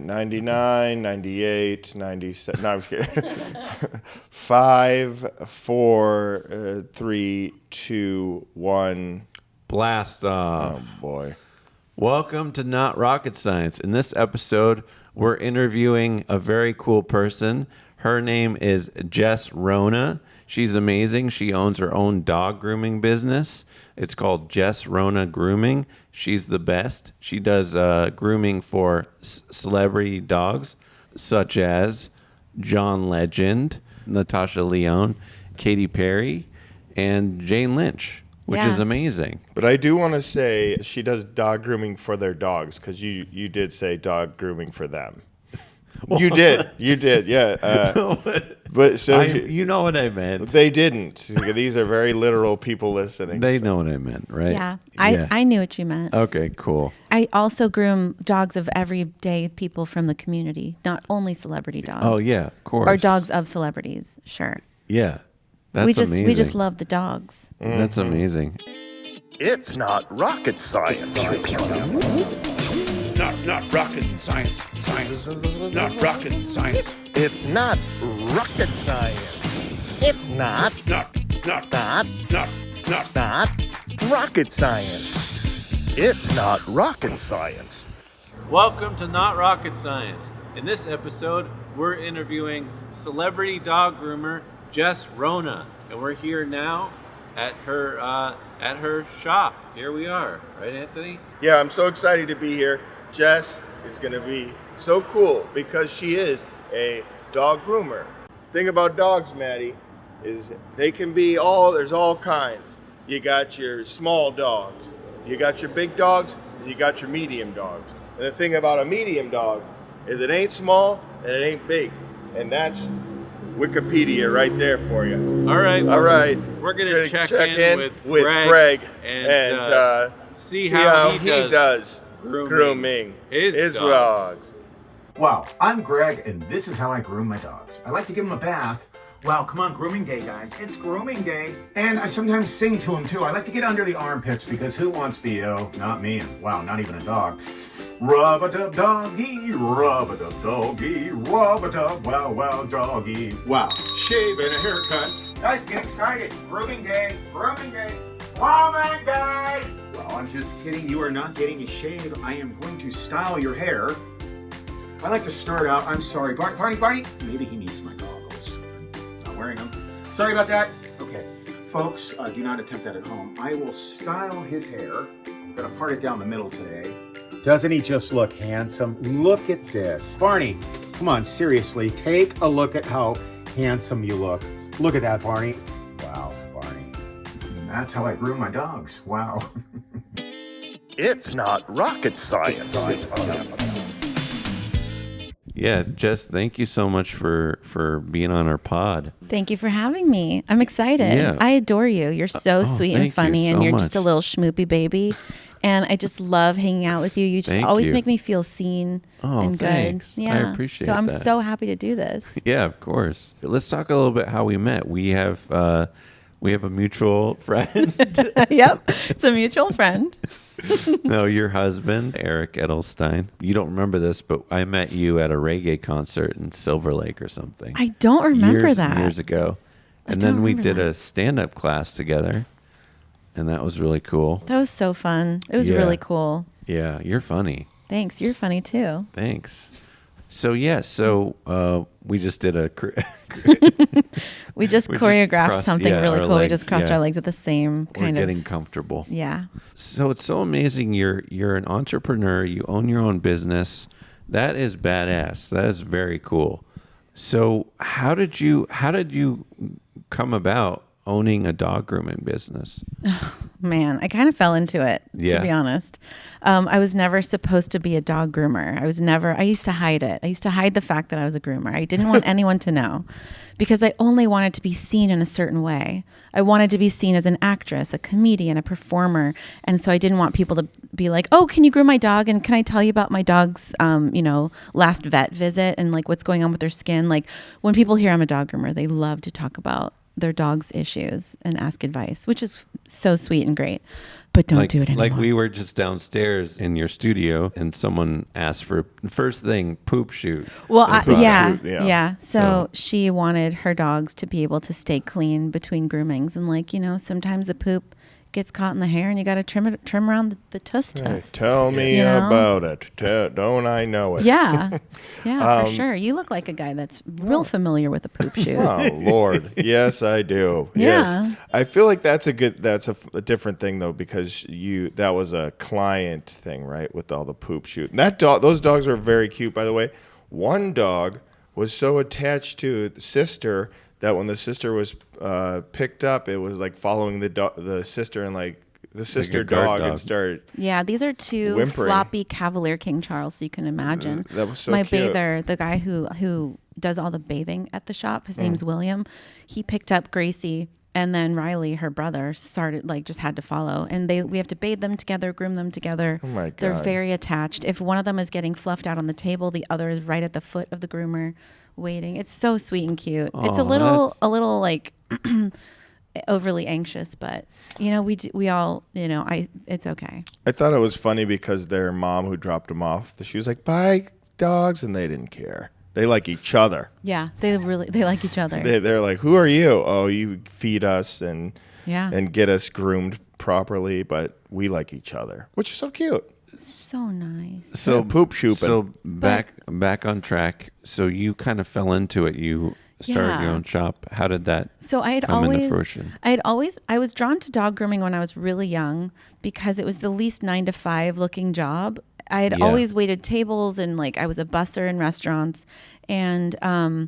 99, 98, 97. No, I'm just kidding. 5, 4, 3, 2, 1. Blast off. Oh, boy. Welcome to Not Rocket Science. In this episode, we're interviewing a very cool person. Her name is Jess Rona. She's amazing. She owns her own dog grooming business. It's called Jess Rona Grooming. She's the best. She does grooming for celebrity dogs such as John Legend, Natasha Lyonne, Katy Perry, and Jane Lynch, which is amazing. But I do want to say she does dog grooming for their dogs, because you did say dog grooming for them. You did, yeah. But so you know what I meant. They didn't. These are very literal people listening. They know what I meant, right? Yeah. I knew what you meant. Okay, cool. I also groom dogs of everyday people from the community, not only celebrity dogs. Oh yeah, of course. Or dogs of celebrities, sure. Yeah, that's amazing. We just love the dogs. That's amazing. It's not rocket science. Not rocket science. Not rocket science. It's not rocket science. It's not rocket science. It's not rocket science. Welcome to Not Rocket Science. In this episode, we're interviewing celebrity dog groomer Jess Rona, and we're here now at her shop. Here we are, right, Anthony? Yeah, I'm so excited to be here. Jess is going to be so cool because she is a dog groomer. Thing about dogs, Matty, is they can be there's all kinds. You got your small dogs, you got your big dogs, and you got your medium dogs. And the thing about a medium dog is it ain't small and it ain't big. And that's Wikipedia right there for you. All right. We're gonna check in with Greg and see how he does grooming his dogs. Wow, I'm Greg, and this is how I groom my dogs. I like to give them a bath. Wow, come on, grooming day, guys. It's grooming day. And I sometimes sing to them, too. I like to get under the armpits, because who wants BO? Not me, and wow, not even a dog. Rub-a-dub doggy, rub-a-dub doggy, rub-a-dub, wow, wow, doggy. Wow, shave and a haircut. Guys, get excited. Grooming day, grooming day, grooming day. Well, I'm just kidding. You are not getting a shave. I am going to style your hair. I like to start out. I'm sorry, Barney. Maybe he needs my goggles. Not wearing them. Sorry about that. Okay, folks, do not attempt that at home. I will style his hair. I'm gonna part it down the middle today. Doesn't he just look handsome? Look at this. Barney, come on, seriously, take a look at how handsome you look. Look at that, Barney. Wow, Barney. And that's how I groom my dogs. Wow. It's not rocket science. Yeah, Jess, thank you so much for being on our pod. Thank you for having me. I'm excited. Yeah. I adore you. You're so sweet and funny, and you're just a little schmoopy baby. And I just love hanging out with you. You just always make me feel seen and thanks. good. Yeah. I appreciate that. So I'm that. so happy to do this. Yeah, of course. Let's talk a little bit how we met. We have a mutual friend. Yep, it's a mutual friend. No, your husband, Eric Edelstein. You don't remember this, but I met you at a reggae concert in Silver Lake or something. I don't remember that. Years ago. And then we did a stand-up class together, and that was really cool. That was so fun. It was really cool. Yeah, you're funny. Thanks. You're funny, too. Thanks. So, we just did a... we just choreographed something really cool. We just crossed our legs at the same kind of... We're getting comfortable. Yeah. So it's so amazing. You're an entrepreneur. You own your own business. That is badass. That is very cool. So how did you come about owning a dog grooming business? Man, I kind of fell into it, to be honest. I was never supposed to be a dog groomer. I used to hide it. I used to hide the fact that I was a groomer. I didn't want anyone to know because I only wanted to be seen in a certain way. I wanted to be seen as an actress, a comedian, a performer. And so I didn't want people to be like, oh, can you groom my dog? And can I tell you about my dog's, last vet visit and like what's going on with their skin? Like when people hear I'm a dog groomer, they love to talk about their dog's issues and ask advice, which is so sweet and great. But But don't do it anymore. Like we were just downstairs in your studio and someone asked for, first thing, poop shoot. Well, shoot, yeah. So she wanted her dogs to be able to stay clean between groomings. And like, sometimes the poop gets caught in the hair and you got to trim around the tuss. Hey, tell me about it. Don't I know it? Yeah. Yeah, for sure. You look like a guy that's real familiar with the poop shoot. Oh, Lord. Yes, I do. Yeah. Yes. I feel like that's a different thing though, because that was a client thing, right? With all the poop shoot. And those dogs are very cute, by the way. One dog was so attached to the sister that when the sister was picked up, it was like following the sister and like the sister dog and started. Yeah, these are two whimpering. floppy Cavalier King Charles, so you can imagine. That was so My cute. bather, the guy who does all the bathing at the shop, his name's William. He picked up Gracie, and then Riley, her brother, just had to follow. And we have to bathe them together, groom them together. Oh my God. They're very attached. If one of them is getting fluffed out on the table, the other is right at the foot of the groomer waiting. It's so sweet and cute. It's a little like overly anxious, but we all, it's okay. I thought it was funny because their mom who dropped them off, she was like, bye dogs, and they didn't care. They like each other. Yeah, they like each other. They're like, who are you? Oh, you feed us and get us groomed properly, but we like each other, which is so cute. So nice. So poop shooping. So back on track. So you kind of fell into it. You started your own shop. How did that come into fruition? I was drawn to dog grooming when I was really young because it was the least 9-to-5 looking job. I had always waited tables and like I was a busser in restaurants, and I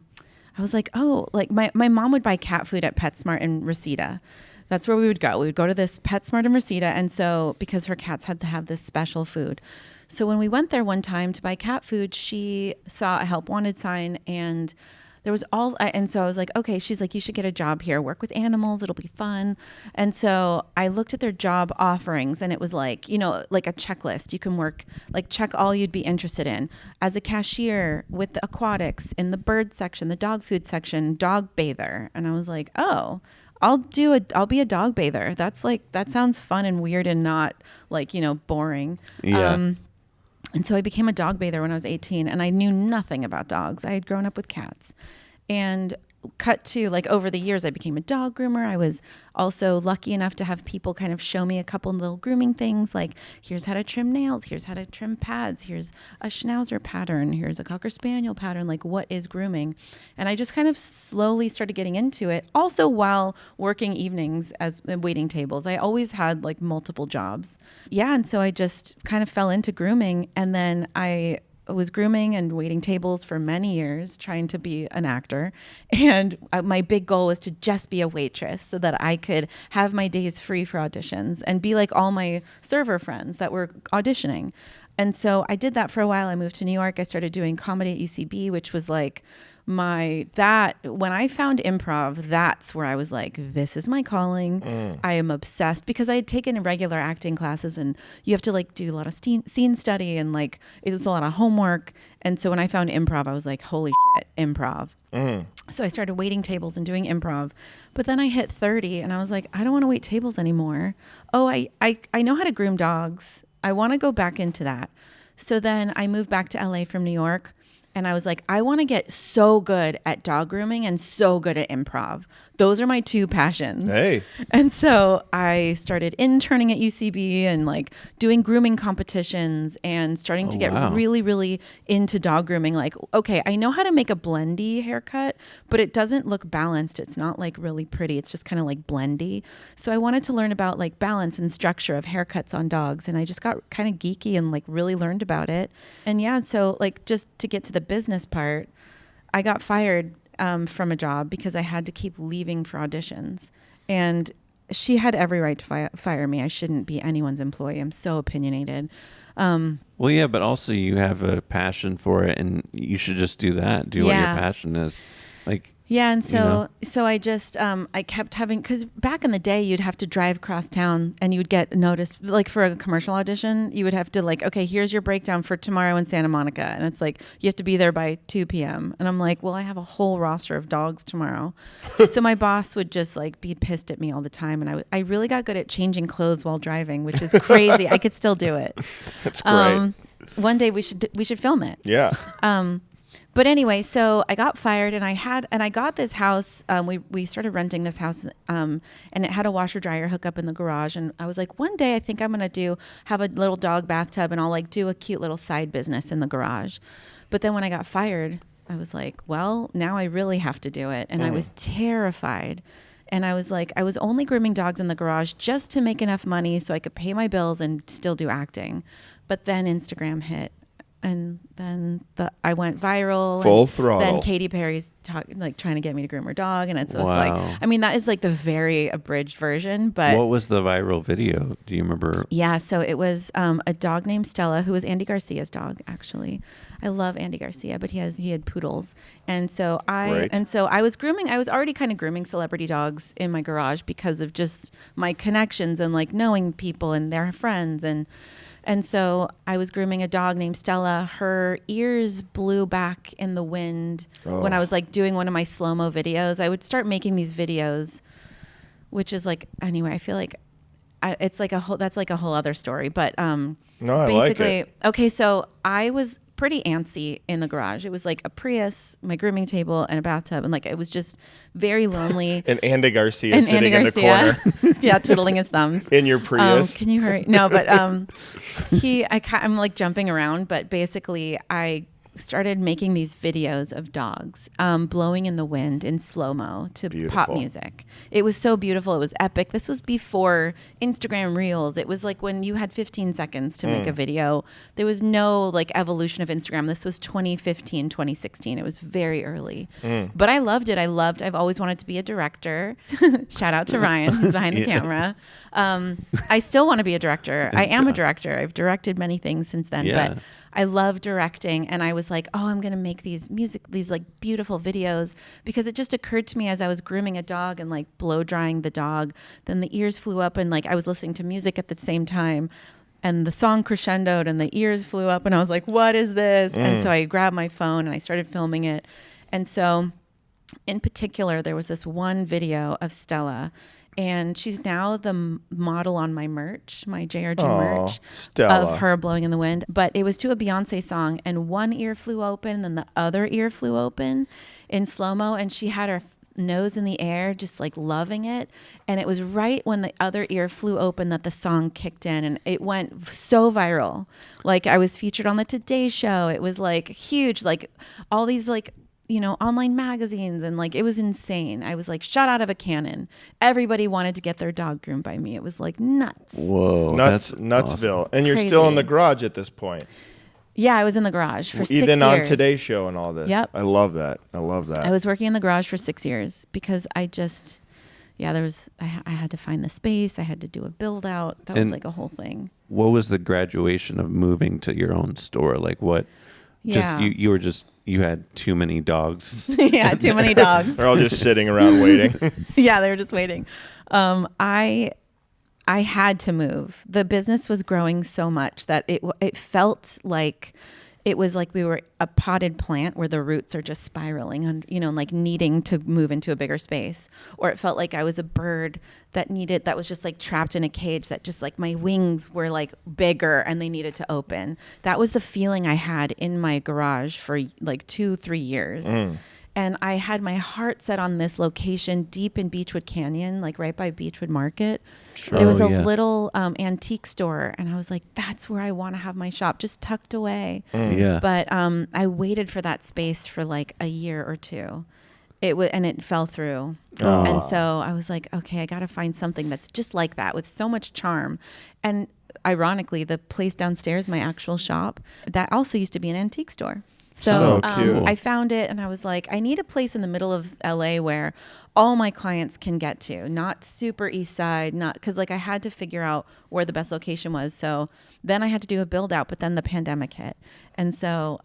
was like, oh, like my mom would buy cat food at PetSmart in Reseda. That's where we would go. We would go to this PetSmart in Reseda, and so because her cats had to have this special food. So when we went there one time to buy cat food, she saw a help wanted sign, and there was and so I was like, okay, she's like, you should get a job here, work with animals, it'll be fun. And so I looked at their job offerings, and it was like, like a checklist. You can work, like check all you'd be interested in as a cashier with the aquatics, in the bird section, the dog food section, dog bather. And I was like, oh, I'll be a dog bather. That sounds fun and weird and not like, boring. Yeah. And so I became a dog bather when I was 18, and I knew nothing about dogs. I had grown up with cats. And cut to like over the years, I became a dog groomer. I was also lucky enough to have people kind of show me a couple little grooming things, like here's how to trim nails, here's how to trim pads, here's a schnauzer pattern, here's a cocker spaniel pattern, like what is grooming. And I just kind of slowly started getting into it. Also while working evenings as waiting tables, I always had like multiple jobs. Yeah, and so I just kind of fell into grooming, and then I was grooming and waiting tables for many years, trying to be an actor. And my big goal was to just be a waitress so that I could have my days free for auditions and be like all my server friends that were auditioning. And so I did that for a while. I moved to New York. I started doing comedy at UCB, which was like when I found improv, that's where I was like, this is my calling. I am obsessed, because I had taken regular acting classes, and you have to like do a lot of scene study, and like it was a lot of homework. And so when I found improv, I was like, holy shit, improv. So I started waiting tables and doing improv. But then I hit 30 and I was like, I don't want to wait tables anymore. Oh, I know how to groom dogs. I want to go back into that. So then I moved back to LA from New York. And I was like, I want to get so good at dog grooming and so good at improv. Those are my two passions. Hey. And so I started interning at UCB and like doing grooming competitions and starting to get really, really into dog grooming. Like, okay, I know how to make a blendy haircut, but it doesn't look balanced. It's not like really pretty. It's just kind of like blendy. So I wanted to learn about like balance and structure of haircuts on dogs. And I just got kind of geeky and like really learned about it. And yeah, so like just to get to the business part, I got fired from a job because I had to keep leaving for auditions, and she had every right to fire me. I shouldn't be anyone's employee. I'm so opinionated. Well, yeah, but also you have a passion for it, and you should just do that. Do what your passion is. Like, Yeah, and so I just I kept having, because back in the day you'd have to drive across town and you would get noticed, like for a commercial audition you would have to like, okay, here's your breakdown for tomorrow in Santa Monica, and it's like you have to be there by 2 p.m. and I'm like, well, I have a whole roster of dogs tomorrow. So my boss would just like be pissed at me all the time, and I really got good at changing clothes while driving, which is crazy. I could still do it. That's great. One day we should film it. Yeah. But anyway, so I got fired, and I got this house. We started renting this house, and it had a washer dryer hookup in the garage. And I was like, one day I think I'm gonna have a little dog bathtub, and I'll like do a cute little side business in the garage. But then when I got fired, I was like, well, now I really have to do it, and I was terrified. And I was like, I was only grooming dogs in the garage just to make enough money so I could pay my bills and still do acting. But then Instagram hit. And then I went viral. Full throttle. Then Katy Perry's trying to get me to groom her dog, and it's like, I mean, that is like the very abridged version. But what was the viral video? Do you remember? Yeah, so it was a dog named Stella, who was Andy Garcia's dog. Actually, I love Andy Garcia, but he had poodles, and so I was grooming. I was already kind of grooming celebrity dogs in my garage because of just my connections and like knowing people and their friends And so I was grooming a dog named Stella. Her ears blew back in the wind when I was like doing one of my slow-mo videos. I would start making these videos, which is like, anyway, I feel like that's like a whole other story. But No, I like it. Okay, so I was pretty antsy in the garage. It was like a Prius, my grooming table, and a bathtub, and like it was just very lonely. And Andy Garcia sitting in the corner. Yeah, twiddling his thumbs. In your Prius. Can you hurry? No, but I'm like jumping around, but basically I started making these videos of dogs blowing in the wind in slow-mo to pop music. It was so beautiful. It was epic. This was before Instagram Reels. It was like when you had 15 seconds to make a video. There was no like evolution of Instagram. This was 2015, 2016. It was very early. But I loved it. I've always wanted to be a director. Shout out to Ryan, who's behind the camera. I still want to be a director. I am a director. I've directed many things since then, but I love directing, and I was like, oh, I'm going to make these like beautiful videos, because it just occurred to me as I was grooming a dog and like blow drying the dog, then the ears flew up, and like I was listening to music at the same time, and the song crescendoed and the ears flew up, and I was like, what is this? And so I grabbed my phone and I started filming it. And so in particular, there was this one video of Stella, and she's now the model on my merch, my JRG merch, Stella. Of her blowing in the wind. But it was to a Beyonce song, and one ear flew open, then the other ear flew open in slow-mo, and she had her nose in the air, just like loving it. And it was right when the other ear flew open that the song kicked in, and it went so viral. Like I was featured on the Today Show. It was like huge, like all these like, online magazines, and like it was insane. I was like shot out of a cannon. Everybody wanted to get their dog groomed by me. It was like nuts. Whoa, Nutsville. Awesome. And you're still in the garage at this point. Yeah, I was in the garage for 6 years. Even on Today's Show and all this. Yep. I love that. I was working in the garage for 6 years because I had to find the space. I had to do a build out. That was like a whole thing. What was the graduation of moving to your own store? Like what? Yeah. You had too many dogs. Yeah, too many dogs. They're all just sitting around waiting. Yeah, they were just waiting. I had to move. The business was growing so much that it felt like it was like we were a potted plant where the roots are just spiraling and, like needing to move into a bigger space. Or it felt like I was a bird that was just like trapped in a cage, that just like my wings were like bigger and they needed to open. That was the feeling I had in my garage for like 2-3 years. And I had my heart set on this location deep in Beechwood Canyon, like right by Beechwood Market. Sure. There was a little antique store, and I was like, that's where I want to have my shop, just tucked away. Yeah. But I waited for that space for like a year or two. And it fell through. And so I was like, okay, I got to find something that's just like that with so much charm. And ironically, the place downstairs, my actual shop, that also used to be an antique store. So cute. I found it and I was like, I need a place in the middle of LA where all my clients can get to, not super east side, not because like I had to figure out where the best location was. So then I had to do a build out, but then the pandemic hit. And so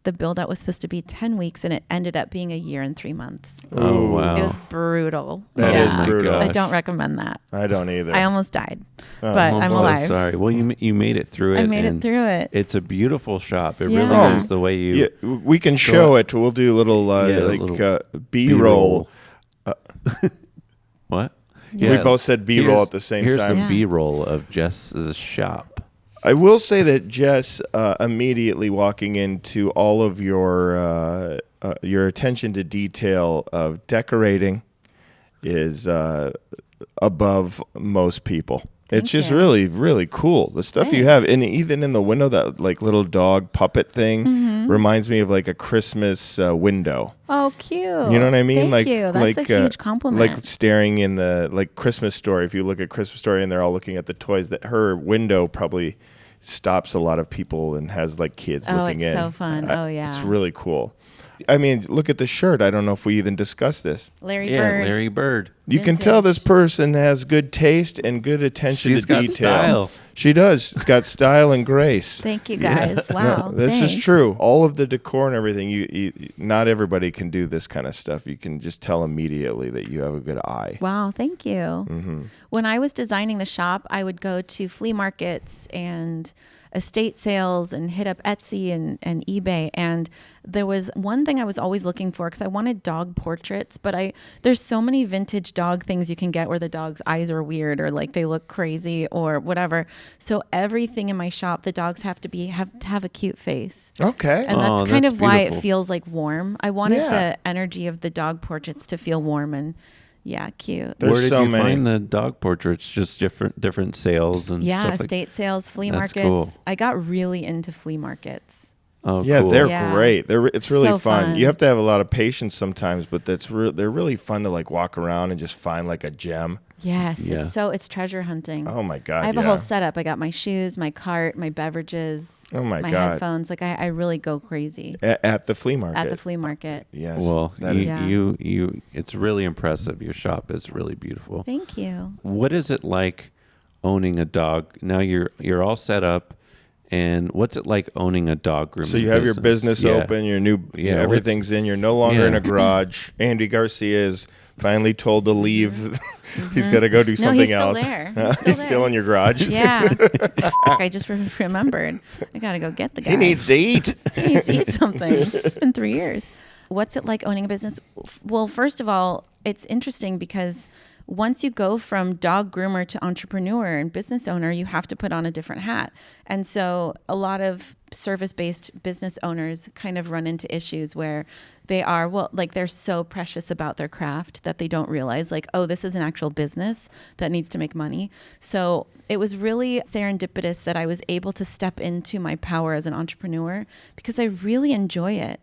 the build out was supposed to be 10 weeks and it ended up being 1 year and 3 months. Oh, wow. It was brutal. That is brutal. I don't recommend that. I don't either. I almost died, but I'm so alive. sorry. Well, you made it through it. I made it and through it. It's a beautiful shop. It Yeah. really is the way you. Yeah, we can show it. We'll do a little little B-roll. What? We both said B-roll Here's- at the same Here's time. some Yeah. B-roll of Jess's shop. I will say that Jess, immediately walking into all of your attention to detail of decorating is above most people. It's just you. really, really cool. The stuff you have, and even in the window, that like little dog puppet thing reminds me of like a Christmas window. Oh, cute. You know what I mean? Thank you. That's a huge compliment. Like staring in the like Christmas Story. If you look at Christmas Story and they're all looking at the toys, that her window probably stops a lot of people and has like kids looking in. Oh, it's so fun. Oh, yeah. It's really cool. I mean, look at the shirt. I don't know if we even discussed this. Larry Yeah, Bird. Larry Bird. You can tell this person has good taste and good attention She's to got detail. style. She does. She's got style and grace. Thank you, guys. Wow. This is thanks. true. All of the decor and everything, you not everybody can do this kind of stuff. You can just tell immediately that you have a good eye. Wow, thank you. When I was designing the shop, I would go to flea markets and estate sales and hit up Etsy and eBay. And there was one thing I was always looking for because I wanted dog portraits, but there's so many vintage dog things you can get where the dog's eyes are weird or like they look crazy or whatever. So everything in my shop, the dogs have to have a cute face. Okay. And that's kind that's of why it beautiful. feels like warm. I wanted Yeah. the energy of the dog portraits to feel warm and cute. There's Where did so you many. find the dog portraits? Just different sales and Yeah, stuff like estate sales, flea That's markets. cool. I got really into flea markets. Oh, Yeah, cool. they're Yeah. great. It's really So fun. fun. You have to have a lot of patience sometimes, but they're really fun to like walk around and just find like a gem. Yes, Yeah. it's treasure hunting. Oh my God. I have yeah. a whole setup. I got my shoes, my cart, my beverages, Oh my God. headphones. Like I really go crazy At the flea market. at the flea market. Yes. Well, that is- Yeah. you it's really impressive. Your shop is really beautiful. Thank you. What is it like owning a dog? Now you're all set up, and what's it like owning a dog grooming? So you have your business Yeah. open, your new, Yeah, everything's in. You're no longer in Yeah. a garage. Andy Garcia is finally told to leave. He's got to go do something he's still else. there. He's still in your garage. Yeah. I just remembered. I got to go get the guy. He needs to eat. He needs to eat something. It's been 3 years. What's it like owning a business? Well, first of all, it's interesting because once you go from dog groomer to entrepreneur and business owner, you have to put on a different hat. And so a lot of service-based business owners kind of run into issues where they're so precious about their craft that they don't realize like, oh, this is an actual business that needs to make money. So it was really serendipitous that I was able to step into my power as an entrepreneur because I really enjoy it.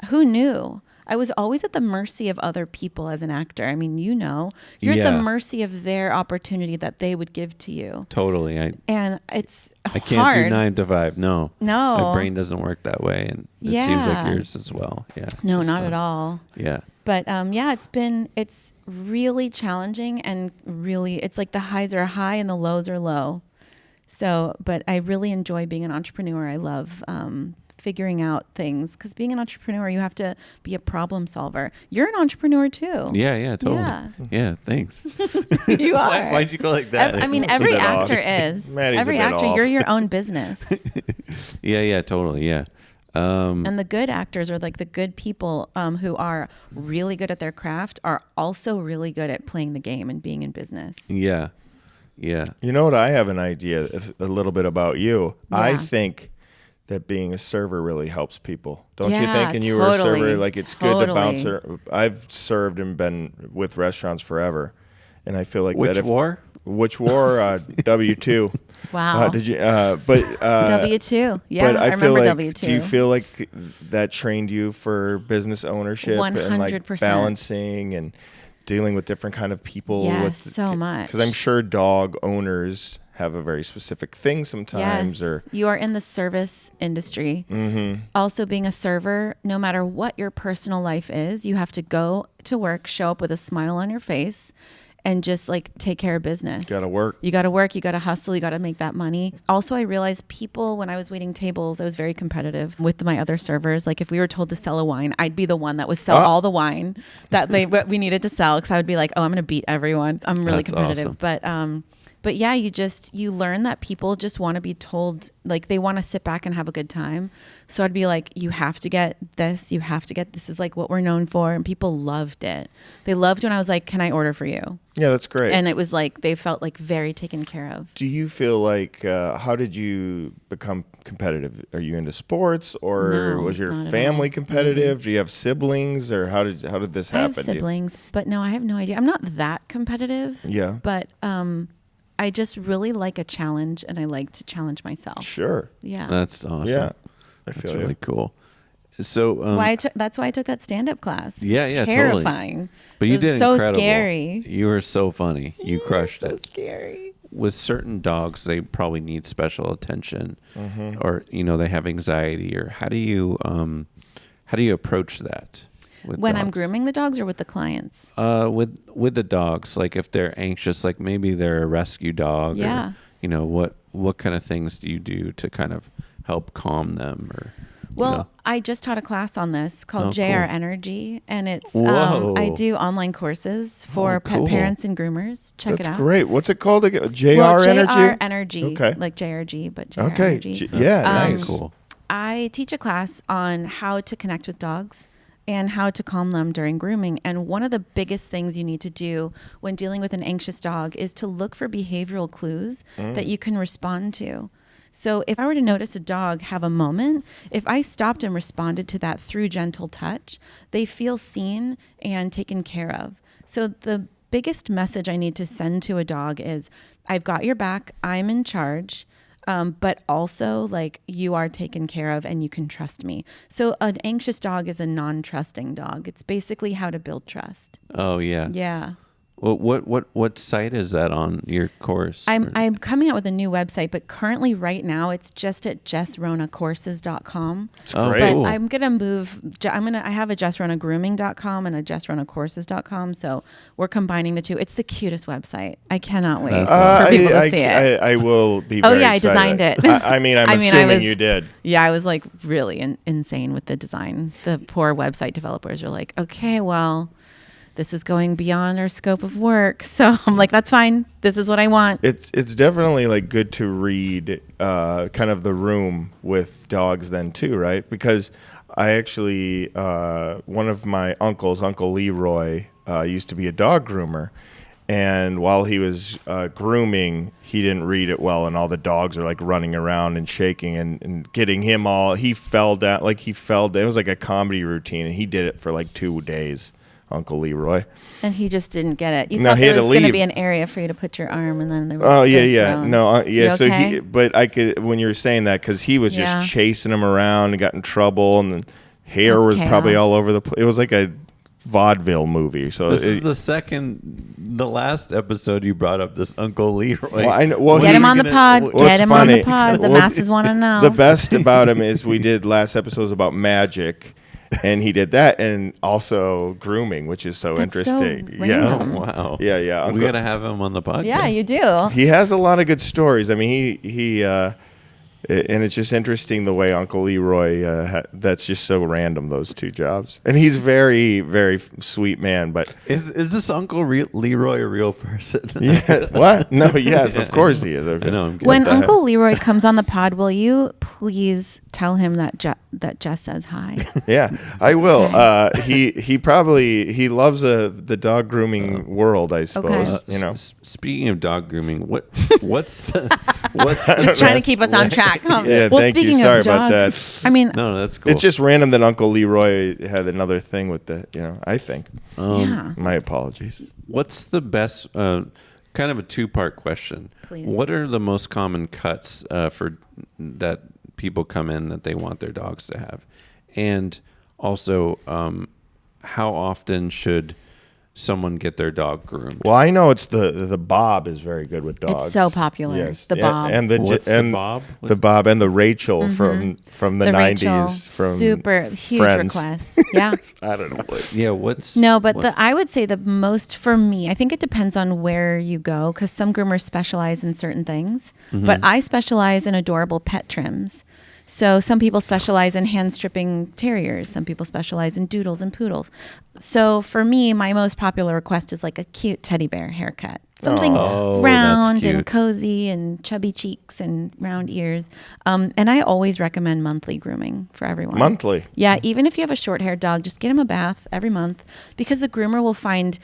Who knew? I was always at the mercy of other people as an actor. I mean, you're at Yeah. the mercy of their opportunity that they would give to you. Totally. And it's I can't hard. do 9 to 5. No. No. My brain doesn't work that way, and it seems Yeah. like yours as well. Yeah. No, Just, not at all. Yeah. But it's really challenging and really, it's like the highs are high and the lows are low. So, but I really enjoy being an entrepreneur. I love figuring out things because being an entrepreneur, you have to be a problem solver. You're an entrepreneur too. Yeah, totally. Yeah. Yeah, thanks. You are. Why'd you go like that? I mean, That's a every bit off. actor is. Maddie's a Every bit actor, off. you're your own business. Yeah, totally. Yeah. And the good actors or like the good people who are really good at their craft are also really good at playing the game and being in business. Yeah. Yeah. You know what? I have an idea a little bit about you. I Yeah. think that being a server really helps people. Don't you Yeah, think? And you were a totally. server, like it's good to bounce. Totally. I've served and been with restaurants forever, and I feel like Which that if war? which war W2. Wow. Did you? But W2. Yeah, but I feel remember like, W2. do you feel like that trained you for business ownership and like 100%. balancing and dealing with different kind of people? Yes, so much. Because I'm sure dog owners have a very specific thing sometimes, Yes, or you are in the service industry. Also, being a server, no matter what your personal life is, you have to go to work, show up with a smile on your face, and just like take care of business. gotta work. You got to work. You got to hustle. You got to make that money. Also, I realized people, when I was waiting tables, I was very competitive with my other servers. Like if we were told to sell a wine, I'd be the one that would sell all the wine that we needed to sell, because I would be like, oh, I'm going to beat everyone. I'm really That's competitive. awesome. But yeah, you learn that people just want to be told, like they want to sit back and have a good time. So I'd be like, you have to get this. You have to get this. Is like what we're known for. And people loved it. They loved when I was like, can I order for you? Yeah, that's great. And it was like, they felt like very taken care of. Do you feel like, how did you become competitive? Are you into sports, or No, was your not at family all. competitive? Do you have siblings, or how did this I happen? have siblings, but no, I have no idea. I'm not that competitive. Yeah. But I just really like a challenge, and I like to challenge myself. Sure. Yeah. That's awesome. Yeah. I That's feel really you. cool. So That's why I took that stand-up class. It Yeah, was yeah, totally. terrifying. but It you was did so incredible. scary. You were so funny. You crushed So it. scary. With certain dogs, they probably need special attention, or they have anxiety. Or how do you approach that? With When I'm dogs? grooming the dogs or with the clients? With the dogs, like if they're anxious, like maybe they're a rescue dog. Yeah. Or, what kind of things do you do to kind of help calm them? Or Well, I just taught a class on this called Oh, JR cool. Energy, and it's Whoa. I do online courses for Oh, pet cool. parents and groomers. Check That's it out. great. What's it called again? JR Well, Energy? JR Energy, Okay. like JRG, but JR Okay. Energy. Yeah, nice. cool. I teach a class on how to connect with dogs and how to calm them during grooming. And one of the biggest things you need to do when dealing with an anxious dog is to look for behavioral clues that you can respond to. So if I were to notice a dog have a moment, if I stopped and responded to that through gentle touch, they feel seen and taken care of. So the biggest message I need to send to a dog is, I've got your back, I'm in charge. But also, like, you are taken care of and you can trust me. So an anxious dog is a non-trusting dog. It's basically how to build trust. Oh yeah. Yeah. Well, what site is that on your course? I'm coming out with a new website, but currently right now it's just at jessronacourses.com. It's Oh, great. But cool. I'm gonna move. I have a jessronagrooming.com and a jessronacourses.com. So we're combining the two. It's the cutest website. I cannot wait That's for people to see it. I will be Oh, very yeah, I excited. designed it. I'm assuming you did. Yeah, I was like really insane with the design. The poor website developers are like, okay, well, this is going beyond our scope of work. So I'm like, that's fine. This is what I want. It's definitely like good to read kind of the room with dogs then too, right? Because I actually, one of my uncles, Uncle Leroy, used to be a dog groomer. And while he was grooming, he didn't read it well, and all the dogs are like running around and shaking and getting him all. He fell down, it was like a comedy routine, and he did it for like 2 days, Uncle Leroy. And he just didn't get it. You No, thought he there had to was going to leave. be an area for you to put your arm, and then there was. Oh yeah, this yeah, throne. no, yeah. You So okay? but I could when you were saying that because he was just Yeah. chasing him around and got in trouble, and the hair That's was probably chaos. all over the place. It was like a vaudeville movie. So This is the last episode you brought up this Uncle Leroy. Well, I know- well, Get he- him on the pod. What's Get him on funny- the pod. The well, masses want to know. the best about him is we did last episode was about magic, and he did that, and also grooming, which is so That's interesting. so Yeah, random. Wow. yeah, yeah. We gotta have him on the podcast. Yeah, you do. He has a lot of good stories. I mean, he and it's just interesting the way Uncle Leroy, that's just so random, those two jobs. And he's very, very sweet man, but Is this Uncle Leroy a real person? yeah, what? No, yes, of course he is. I know. I'm kidding. When the heck? Uncle Leroy comes on the pod, will you please tell him that Jess says hi? Yeah, I will. He probably loves the dog grooming world, I suppose. Okay. You know, Speaking of dog grooming, what's what's Just trying to keep us on track. Huh? Yeah, well, thank you. speaking Sorry of about dog, that. I mean, No, that's cool. it's just random that Uncle Leroy had another thing with the. I think. yeah. My apologies. What's the best? Kind of a two-part question. Please. What are the most common cuts for that people come in that they want their dogs to have, and also how often should someone get their dog groomed? Well, I know it's the Bob is very good with dogs. It's so popular. Yes, The Bob. and What's the Bob? The Bob and the Rachel from the Rachel, 90s from super huge Friends. request. Yeah. I don't know what. Yeah, what's No, but what- I would say the most for me, I think it depends on where you go because some groomers specialize in certain things, but I specialize in adorable pet trims. So some people specialize in hand stripping terriers. Some people specialize in doodles and poodles. So for me, my most popular request is like a cute teddy bear haircut. Something Oh, that's round cute. and cozy and chubby cheeks and round ears. And I always recommend monthly grooming for everyone. Monthly. Yeah, even if you have a short-haired dog, just get him a bath every month because the groomer will find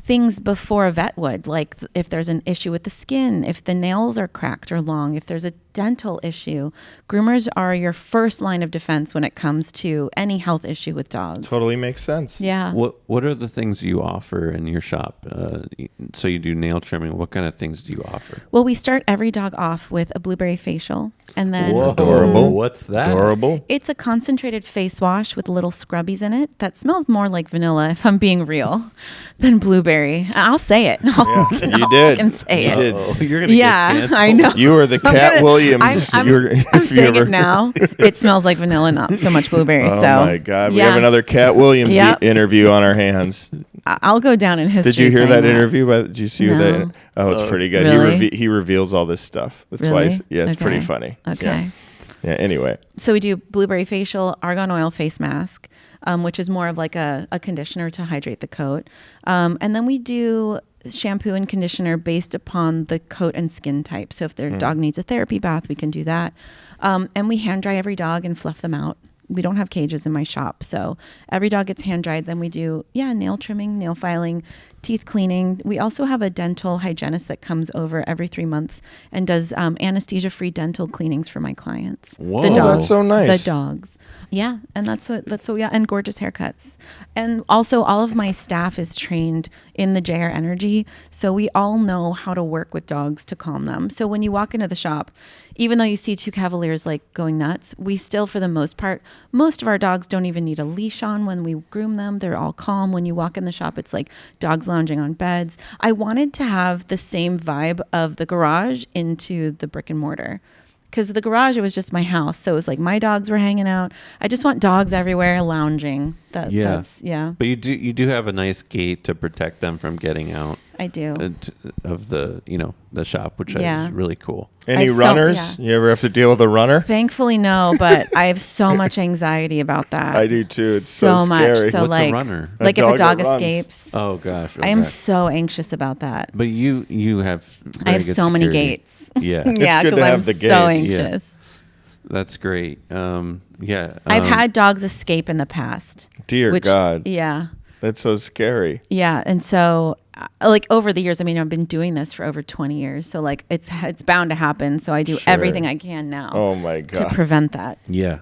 things before a vet would, like if there's an issue with the skin, if the nails are cracked or long, if there's a dental issue. Groomers are your first line of defense when it comes to any health issue with dogs. Totally makes sense. Yeah. What are the things you offer in your shop? So you do nail trimming. What kind of things do you offer? Well, we start every dog off with a blueberry facial, and then Adorable. What's that? Adorable. it's a concentrated face wash with little scrubbies in it that smells more like vanilla, if I'm being real, than blueberry. I'll say it. You did. I can say You it. did. Oh, you're gonna Yeah, get canceled. I know. You were the Cat Williams. I'm You're- I'm if you saying ever- it now. It smells like vanilla, not so much blueberry. Oh so my God, we yeah. have another Cat Williams Yep. interview on our hands. I'll go down in history. Did you hear saying that interview? Did you see No. that? Oh, it's pretty good. Really? He reveals all this stuff. That's why. Really? Yeah, it's pretty Okay. funny. Okay. Yeah. Anyway, So we do blueberry facial, argan oil face mask, which is more of like a conditioner to hydrate the coat. And then we do shampoo and conditioner based upon the coat and skin type. So if their dog needs a therapy bath, we can do that. And we hand dry every dog and fluff them out. We don't have cages in my shop. So every dog gets hand dried. Then we do, nail trimming, nail filing, teeth cleaning. We also have a dental hygienist that comes over every 3 months and does anesthesia-free dental cleanings for my clients. Whoa. The Oh, dogs. that's so nice. The dogs. Yeah, and that's what we and gorgeous haircuts. And also all of my staff is trained in the JR Energy, so we all know how to work with dogs to calm them. So when you walk into the shop, even though you see two cavaliers like going nuts, we still, for the most part, most of our dogs don't even need a leash on when we groom them. They're all calm. When you walk in the shop, it's like dogs lounging on beds. I wanted to have the same vibe of the garage into the brick and mortar. Because the garage, it was just my house. So it was like my dogs were hanging out. I just want dogs everywhere lounging. That's But you do have a nice gate to protect them from getting out I do. of the shop, which Yeah. is really cool. any I runners? You ever have to deal with a runner? Thankfully, no, but I have so much anxiety about that. I do too. It's so much. scary. So What's a like, runner? like A if a dog dog that runs. escapes, Oh gosh, I am okay. so anxious about that. But you have I have very good so many security. gates. Yeah, Yeah, good to because I'm have the so gates. Yeah. anxious. that's great. I've had dogs escape in the past. Dear God, Yeah. that's so scary. Yeah, and so like over the years, I mean, I've been doing this for over 20 years, so like it's bound to happen. So I do Sure. everything I can now Oh my to God, prevent that. Yeah,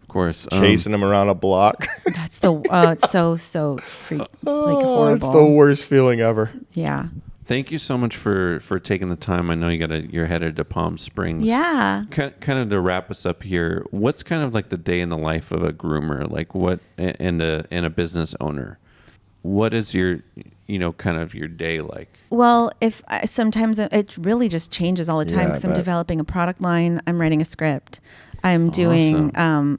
of course. chasing them around a block. That's the it's so like horrible. It's the worst feeling ever. Yeah, Thank you so much for taking the time. I know you're headed to Palm Springs. yeah. Kind of to wrap us up here, what's kind of like the day in the life of a groomer, like what and a business owner? What is your kind of your day like? Well, sometimes it really just changes all the time Yeah, I because I'm bet. developing a product line. I'm writing a script. I'm doing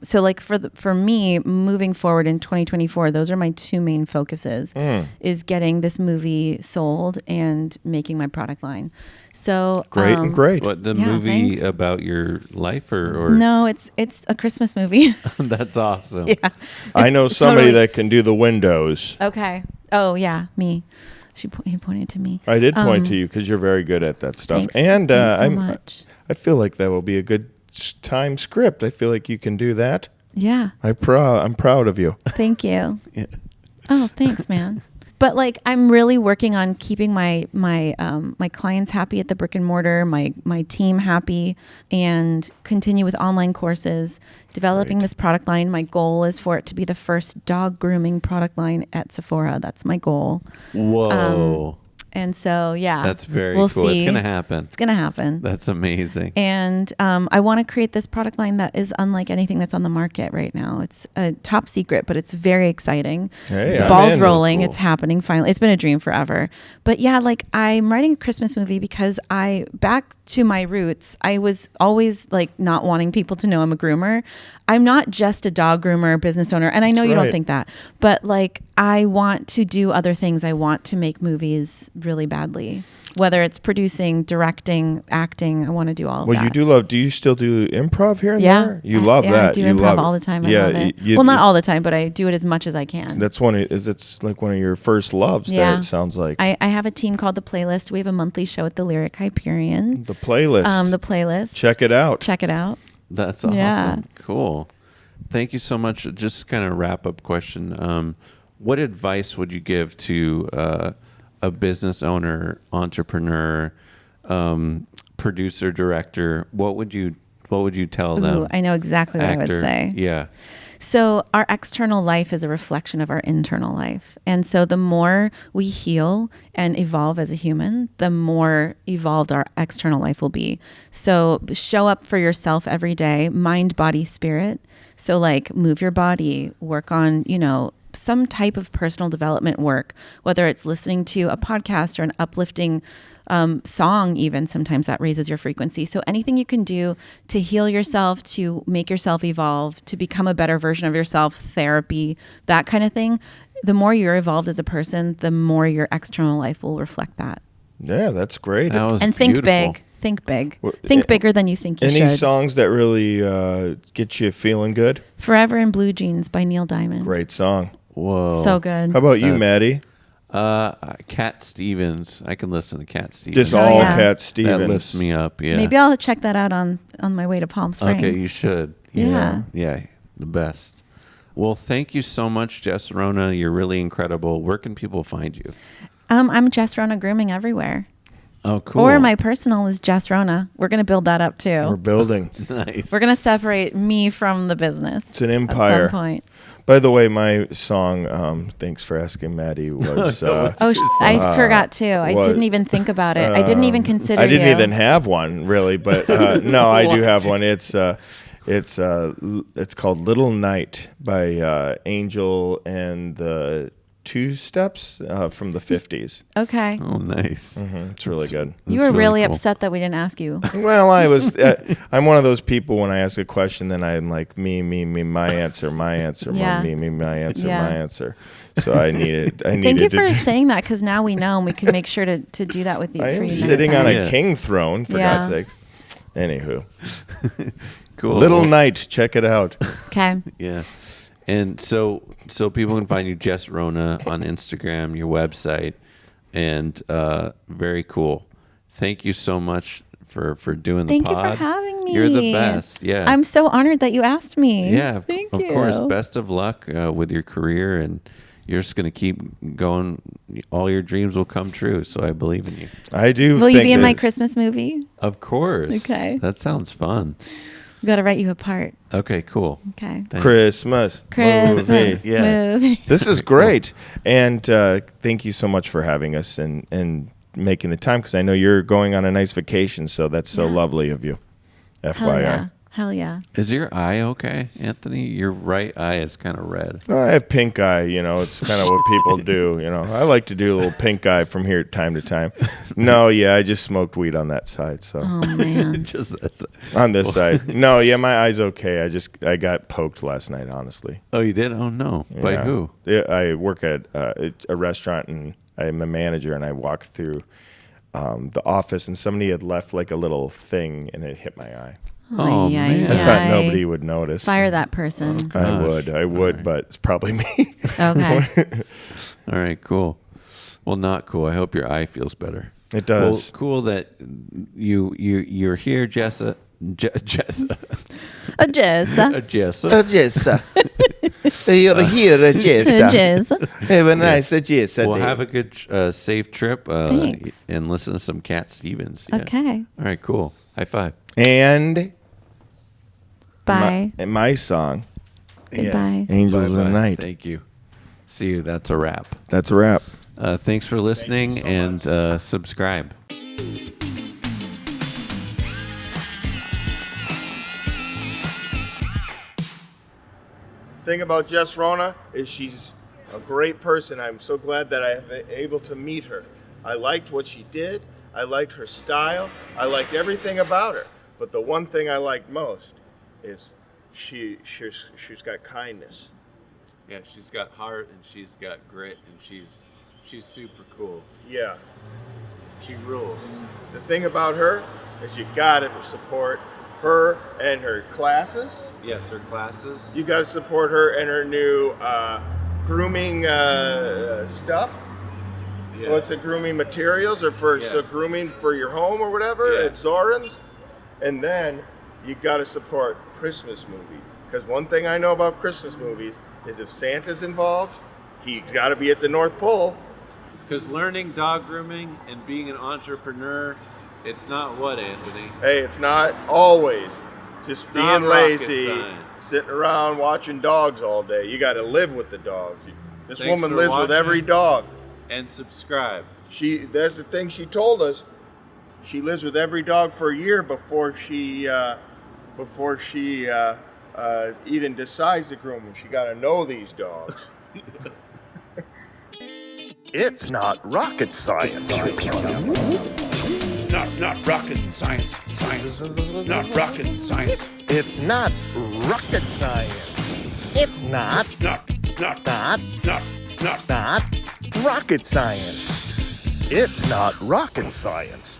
so like for me moving forward in 2024, those are my two main focuses is getting this movie sold and making my product line. So Great and great. What the Yeah, movie thanks. about your life or No, it's a Christmas movie. That's awesome. Yeah. I know It's somebody totally- that can do the windows. Okay. Oh yeah, me. He pointed to me. I did point to you because you're very good at that stuff. Thanks. And Thanks so I'm much. I feel like that will be a good time script. I feel like you can do that. Yeah. I'm proud of you. Thank you. Yeah. Oh, thanks, man. But like, I'm really working on keeping my clients happy at the brick and mortar, my team happy, and continue with online courses, developing this product line. My goal is for it to be the first dog grooming product line at Sephora. That's my goal. Whoa. And so, yeah. That's very we'll cool. See. It's going to happen. It's going to happen. That's amazing. And I want to create this product line that is unlike anything that's on the market right now. It's a top secret, but it's very exciting. Hey, the I'm ball's in. rolling. Cool. It's happening finally. It's been a dream forever. But yeah, like I'm writing a Christmas movie because back to my roots, I was always like not wanting people to know I'm a groomer. I'm not just a dog groomer, business owner. And I know That's you right. don't think that, but like I want to do other things. I want to make movies really badly. Whether it's producing, directing, acting, I want to do all of that. Well, do you still do improv here and Yeah. there? You love that. I do You improv love all it. the time. I Yeah, love it. you- Well, not all the time, but I do it as much as I can. That's it's like one of your first loves there, it sounds like. I have a team called The Playlist. We have a monthly show at the Lyric Hyperion. The playlist. The Playlist. Check it out. Check it out. That's awesome. Yeah. Cool. Thank you so much. Just kind of wrap up question. What advice would you give to a business owner, entrepreneur, producer, director? What would you tell them? Ooh, I know exactly what I would Actor? say. Yeah. So our external life is a reflection of our internal life. And so the more we heal and evolve as a human, the more evolved our external life will be. So show up for yourself every day, mind, body, spirit. So like move your body, work on, some type of personal development work, whether it's listening to a podcast or an uplifting song, even sometimes that raises your frequency. So anything you can do to heal yourself, to make yourself evolve, to become a better version of yourself, therapy, that kind of thing. The more you're evolved as a person, the more your external life will reflect that. Yeah, that's great. That was And think beautiful. big. Think big. Think bigger than you think you Any should. songs that really get you feeling good? Forever in Blue Jeans by Neil Diamond. Great song. Whoa. So good. How about you, That's- Matty? Cat Stevens. I can listen to Cat Stevens. Just Oh, all yeah. Cat That Stevens. lifts me up. Yeah. Maybe I'll check that out on my way to Palm Springs. Okay, you should. Yeah. Yeah, the best. Well, thank you so much, Jess Rona. You're really incredible. Where can people find you? I'm Jess Rona Grooming everywhere. Oh, cool. Or my personal is Jess Rona. We're going to build that up too. We're building. Nice. We're going to separate me from the business. It's an empire. At some point. By the way, my song, thanks for asking, Maddie, was... I forgot too. I what? didn't even think about it. I didn't even consider I didn't you. even have one, really, but no, I do have one. It's called Little Night by Angel and the Two Steps from the 50s. Okay. Oh, nice. It's really good. You That's were really cool. upset that we didn't ask you. Well, I was. I'm one of those people when I ask a question, then I'm like me, my answer, my answer, Yeah. me, my answer, Yeah. my answer. So I needed. Thank you for to. saying that because now we know and we can make sure to do that with you. I for am you sitting next on time. a Yeah. king throne, for Yeah. God's sake. Anywho, Cool. Little Night, check it out. Okay. Yeah. And so people can find you, Jess Rona, on Instagram, your website, and very cool. Thank you so much for doing the Thank pod. you for having me. You're the best. Yeah. I'm so honored that you asked me. Yeah, Thank of you. course. Best of luck with your career, and you're just going to keep going. All your dreams will come true. So I believe in you. I do. Will you think be in my that- Christmas movie? Of course. Okay. That sounds fun. We got to write you a part. Okay, cool. Okay. Thank- Christmas Christmas movie. Yeah. movie. This is great, and thank you so much for having us and making the time because I know you're going on a nice vacation, so that's so Yeah. lovely of you. Hell FYI. yeah. Hell yeah. Is your eye okay, Anthony? Your right eye is kind of red. Oh, I have pink eye, it's kind of what people do, I like to do a little pink eye from here time to time. No, yeah, I just smoked weed on that side, so Oh, man. Just that's. on this side. No, yeah, my eye's okay. I got poked last night, honestly. Oh, you did? Oh no! By Yeah. who? Yeah, I work at a restaurant and I'm a manager, and I walked through the office and somebody had left like a little thing and it hit my eye. Oh, Ay, man. I ay, thought ay. nobody would notice. Fire that person. I Gosh. would, but it's probably me. Okay. All right, cool. Well, not cool. I hope your eye feels better. It does. Well, cool that you're here, Jessa. Jessa. Jess. Jessa. Jessa. You're here, Jessa. Jess. Have a nice Jessa Well, day. have a good, safe trip, Thanks. and listen to some Cat Stevens. Yeah. Okay. All right, cool. High five. And Bye. my song, Goodbye. Angels in the Bye-bye. Night. Thank you. See you. That's a wrap. That's a wrap. Thanks for listening, so and subscribe. Thing about Jess Rona is she's a great person. I'm so glad that I was able to meet her. I liked what she did. I liked her style. I liked everything about her. But the one thing I liked most is she's got kindness. Yeah, she's got heart and she's got grit and she's super cool. Yeah. She rules. The thing about her is you gotta support her and her classes. Yes, her classes. You gotta support her and her new grooming stuff. Yes. What's the grooming materials or for Yes. so grooming for your home or whatever Yeah. at Zoran's. And then you gotta support Christmas movie. Because one thing I know about Christmas movies is if Santa's involved, he's gotta be at the North Pole. Because learning dog grooming and being an entrepreneur, it's not what, Anthony? Hey, it's not always just Not being rocket lazy, science. sitting around watching dogs all day. You gotta live with the dogs. This Thanks woman for lives with every watching. dog. And subscribe. That's the thing she told us. She lives with every dog for a year before she even decides to groom them. She got to know these dogs. It's not rocket science. Not rocket science. Science. Not rocket science. It's not rocket science. It's not rocket science. It's not rocket science.